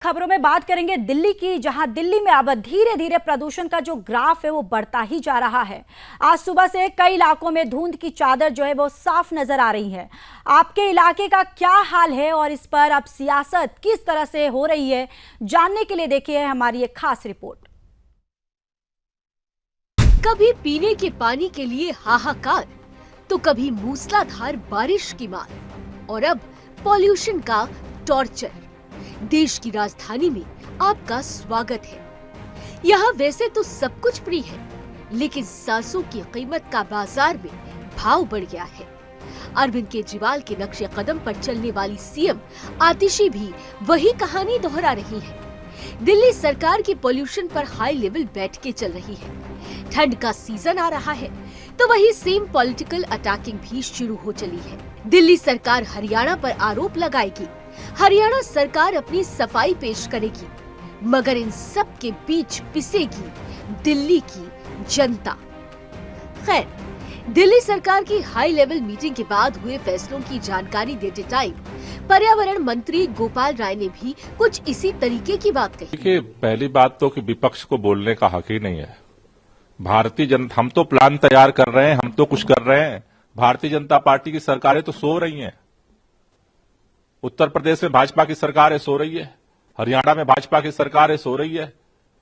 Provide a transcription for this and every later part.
खबरों में बात करेंगे दिल्ली की, जहां दिल्ली में अब धीरे धीरे प्रदूषण का जो ग्राफ है वो बढ़ता ही जा रहा है। आज सुबह से कई इलाकों में धुंध की चादर जो है वो साफ नजर आ रही है। आपके इलाके का क्या हाल है और इस पर अब सियासत किस तरह से हो रही है, जानने के लिए देखिए हमारी एक खास रिपोर्ट। कभी पीने के पानी के लिए हाहाकार, तो कभी मूसलाधार बारिश की मार और अब पॉल्यूशन का टॉर्चर। देश की राजधानी में आपका स्वागत है। यहाँ वैसे तो सब कुछ फ्री है, लेकिन सांसों की कीमत का बाजार में भाव बढ़ गया है। अरविंद केजरीवाल के नक्शे कदम पर चलने वाली सीएम आतिशी भी वही कहानी दोहरा रही है। दिल्ली सरकार की पॉल्यूशन पर हाई लेवल बैठकें चल रही है। ठंड का सीजन आ रहा है, तो वही सेम पॉलिटिकल अटैकिंग भी शुरू हो चली है। दिल्ली सरकार हरियाणा पर आरोप लगाएगी, हरियाणा सरकार अपनी सफाई पेश करेगी, मगर इन सब के बीच पिसेगी दिल्ली की जनता। खैर, दिल्ली सरकार की हाई लेवल मीटिंग के बाद हुए फैसलों की जानकारी देते टाइम पर्यावरण मंत्री गोपाल राय ने भी कुछ इसी तरीके की बात कही। देखिए, पहली बात तो कि विपक्ष को बोलने का हक ही नहीं है। भारतीय जनता, हम तो प्लान तैयार कर रहे हैं, हम तो कुछ कर रहे हैं। भारतीय जनता पार्टी की सरकारें तो सो रही हैं। उत्तर प्रदेश में भाजपा की सरकार सो रही है, हरियाणा में भाजपा की सरकार सो रही है,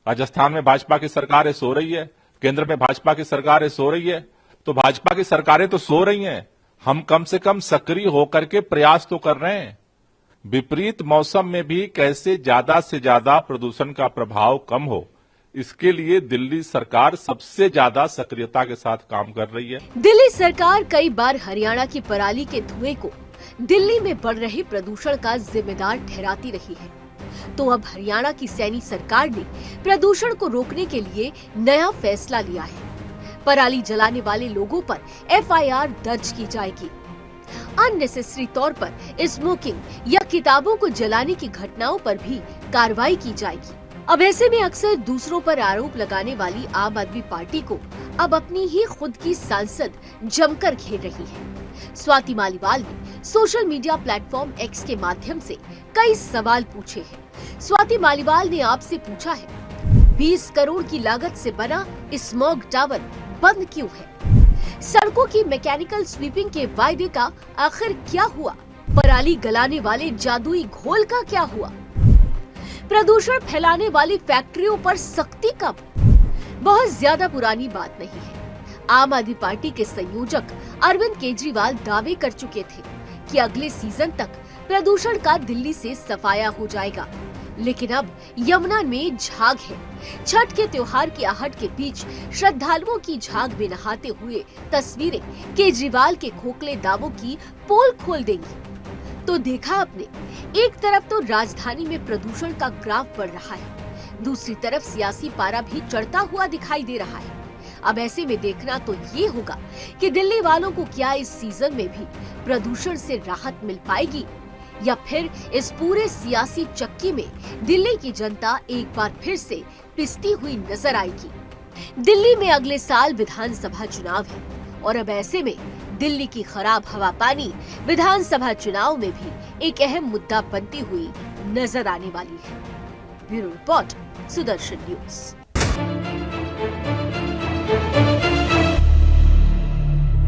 राजस्थान में भाजपा की सरकार सो रही है, केंद्र में भाजपा की सरकार सो रही है। तो भाजपा की सरकारें तो सो रही हैं, हम कम से कम सक्रिय होकर के प्रयास तो कर रहे हैं। विपरीत मौसम में भी कैसे ज्यादा से ज्यादा प्रदूषण का प्रभाव कम हो, इसके लिए दिल्ली सरकार सबसे ज्यादा सक्रियता के साथ काम कर रही है। दिल्ली सरकार कई बार हरियाणा की पराली के धुएं को दिल्ली में बढ़ रहे प्रदूषण का जिम्मेदार ठहराती रही है। तो अब हरियाणा की सैनी सरकार ने प्रदूषण को रोकने के लिए नया फैसला लिया है। पराली जलाने वाले लोगों पर एफआईआर दर्ज की जाएगी। अननेसेसरी तौर पर स्मोकिंग या किताबों को जलाने की घटनाओं पर भी कार्रवाई की जाएगी। अब ऐसे में अक्सर दूसरों पर आरोप लगाने वाली आम आदमी पार्टी को अब अपनी ही खुद की सांसद जमकर घेर रही है। स्वाति मालीवाल ने सोशल मीडिया प्लेटफॉर्म एक्स के माध्यम से कई सवाल पूछे हैं। स्वाति मालीवाल ने आपसे पूछा है, 20 करोड़ की लागत से बना स्मॉग टावर बंद क्यों है? सड़कों की मैकेनिकल स्वीपिंग के वायदे का आखिर क्या हुआ? पराली गलाने वाले जादुई घोल का क्या हुआ? प्रदूषण फैलाने वाली फैक्ट्रियों पर सख्ती कब? बहुत ज्यादा पुरानी बात नहीं है। आम आदमी पार्टी के संयोजक अरविंद केजरीवाल दावे कर चुके थे कि अगले सीजन तक प्रदूषण का दिल्ली से सफाया हो जाएगा। लेकिन अब यमुना में झाग है। छठ के त्योहार की आहट के बीच श्रद्धालुओं की झाग में नहाते हुए तस्वीरें केजरीवाल के खोखले दावों की पोल खोल देंगी। तो देखा आपने, एक तरफ तो राजधानी में प्रदूषण का ग्राफ बढ़ रहा है, दूसरी तरफ सियासी पारा भी चढ़ता हुआ दिखाई दे रहा है। अब ऐसे में देखना तो ये होगा कि दिल्ली वालों को क्या इस सीजन में भी प्रदूषण से राहत मिल पाएगी, या फिर इस पूरे सियासी चक्की में दिल्ली की जनता एक बार फिर से पिसती हुई नजर आएगी। दिल्ली में अगले साल विधानसभा चुनाव है और अब ऐसे में दिल्ली की खराब हवा पानी विधानसभा चुनाव में भी एक अहम मुद्दा बनती हुई नजर आने वाली है। Bureau report, Sudarshan news.